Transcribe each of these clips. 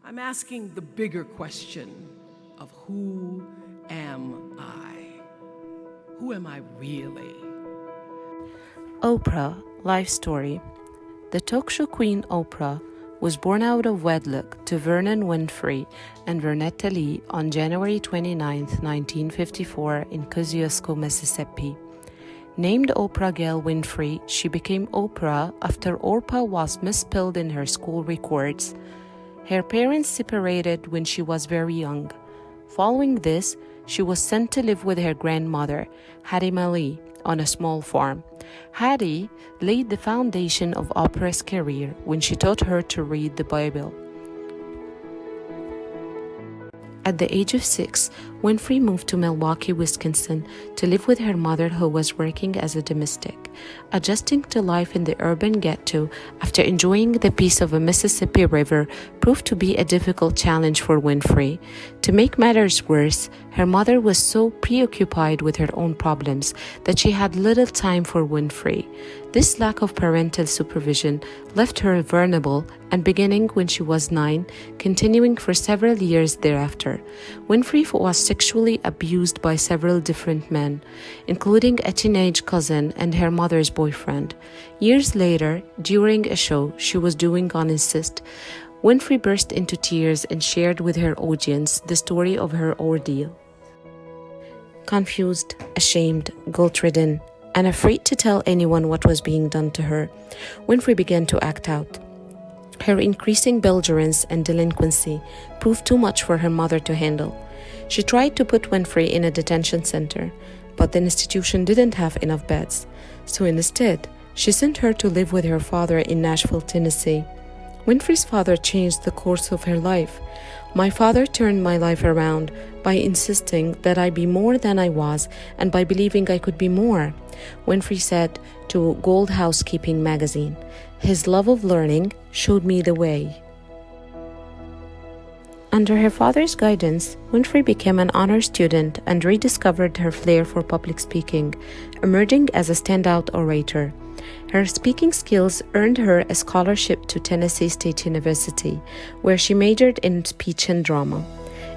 I'm asking the bigger question of who am I? Who am I really? Oprah, life story. The talk show queen Oprah was born out of wedlock to Vernon Winfrey and Vernita Lee on January 29, 1954 in Kosciusko, Mississippi. Named Oprah Gail Winfrey, she became Oprah after Orpah was misspelled in her school records. Her parents separated when she was very young. Following this, she was sent to live with her grandmother, Hattie Lee, on a small farm. Hattie laid the foundation of Oprah's career when she taught her to read the Bible. At the age of 6, Winfrey moved to Milwaukee, Wisconsin to live with her mother who was working as a domestic. Adjusting to life in the urban ghetto after enjoying the peace of a Mississippi River proved to be a difficult challenge for Winfrey. To make matters worse, her mother was so preoccupied with her own problems that she had little time for Winfrey. This lack of parental supervision left her vulnerable and beginning when she was 9, continuing for several years thereafter. Winfrey was sexually abused by several different men, including a teenage cousin and her mother's boyfriend. Years later, during a show she was doing on Insist, Winfrey burst into tears and shared with her audience the story of her ordeal. Confused, ashamed, guilt-ridden, and afraid to tell anyone what was being done to her, Winfrey began to act out. Her increasing belligerence and delinquency proved too much for her mother to handle. She tried to put Winfrey in a detention center, but the institution didn't have enough beds. So instead, she sent her to live with her father in Nashville, Tennessee. Winfrey's father changed the course of her life. My father turned my life around by insisting that I be more than I was and by believing I could be more, Winfrey said to Gold Housekeeping magazine. His love of learning showed me the way. Under her father's guidance, Winfrey became an honor student and rediscovered her flair for public speaking, emerging as a standout orator. Her speaking skills earned her a scholarship to Tennessee State University, where she majored in speech and drama.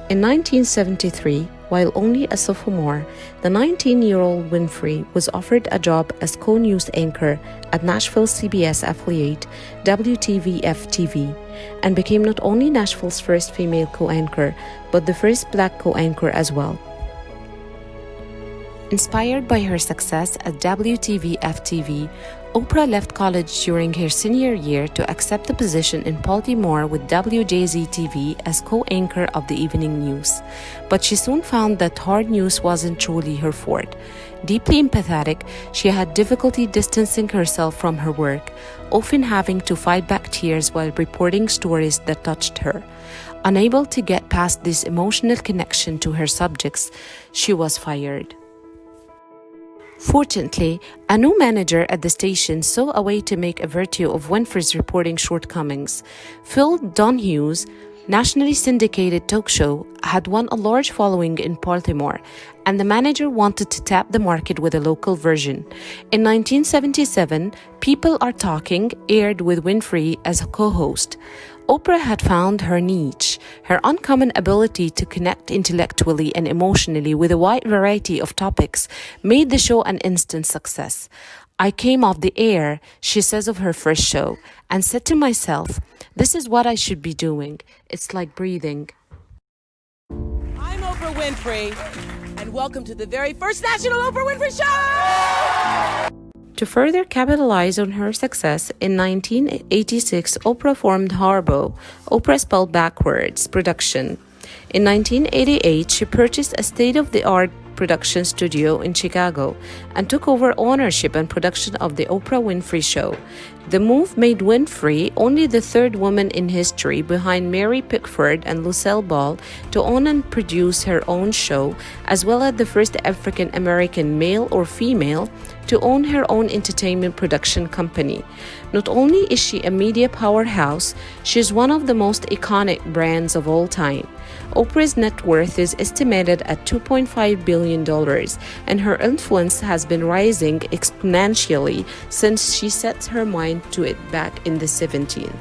In 1973, while only a sophomore, the 19-year-old Winfrey was offered a job as co-news anchor at Nashville CBS affiliate WTVF-TV and became not only Nashville's first female co-anchor, but the first black co-anchor as well. Inspired by her success at WTVF-TV, Oprah left college during her senior year to accept the position in Baltimore with WJZ-TV as co-anchor of the evening news. But she soon found that hard news wasn't truly her forte. Deeply empathetic, she had difficulty distancing herself from her work, often having to fight back tears while reporting stories that touched her. Unable to get past this emotional connection to her subjects, she was fired. Fortunately, a new manager at the station saw a way to make a virtue of Winfrey's reporting shortcomings. Phil Donahhue's nationally syndicated talk show had won a large following in Baltimore, and the manager wanted to tap the market with a local version. In 1977, People Are Talking aired with Winfrey as a co-host. Oprah had found her niche. Her uncommon ability to connect intellectually and emotionally with a wide variety of topics made the show an instant success. I came off the air, she says of her first show, and said to myself, this is what I should be doing. It's like breathing. I'm Oprah Winfrey, and welcome to the very first National Oprah Winfrey Show! To further capitalize on her success, in 1986, Oprah formed Harbo, Oprah spelled backwards, production. In 1988, she purchased a state-of-the-art production studio in Chicago and took over ownership and production of The Oprah Winfrey Show. The move made Winfrey only the third woman in history behind Mary Pickford and Lucille Ball to own and produce her own show, as well as the first African American male or female to own her own entertainment production company. Not only is she a media powerhouse, she is one of the most iconic brands of all time. Oprah's net worth is estimated at $2.5 billion, and her influence has been rising exponentially since she set her mind to it back in the 70s.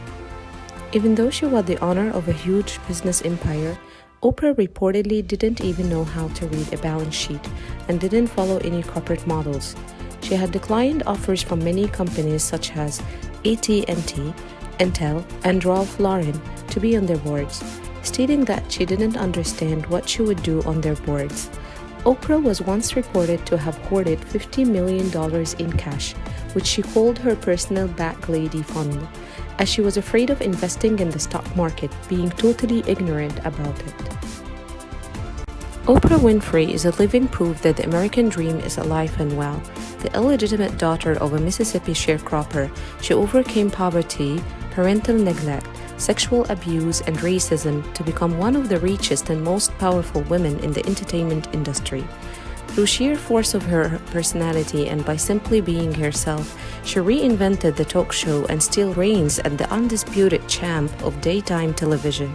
Even though she was the owner of a huge business empire, Oprah reportedly didn't even know how to read a balance sheet and didn't follow any corporate models. She had declined offers from many companies such as AT&T, Intel, and Ralph Lauren to be on their boards, stating that she didn't understand what she would do on their boards. Oprah was once reported to have hoarded $50 million in cash, which she called her personal back lady fund, as she was afraid of investing in the stock market, being totally ignorant about it. Oprah Winfrey is a living proof that the American dream is alive and well. The illegitimate daughter of a Mississippi sharecropper, she overcame poverty, parental neglect, sexual abuse, and racism to become one of the richest and most powerful women in the entertainment industry. Through sheer force of her personality and by simply being herself, she reinvented the talk show and still reigns as the undisputed champ of daytime television.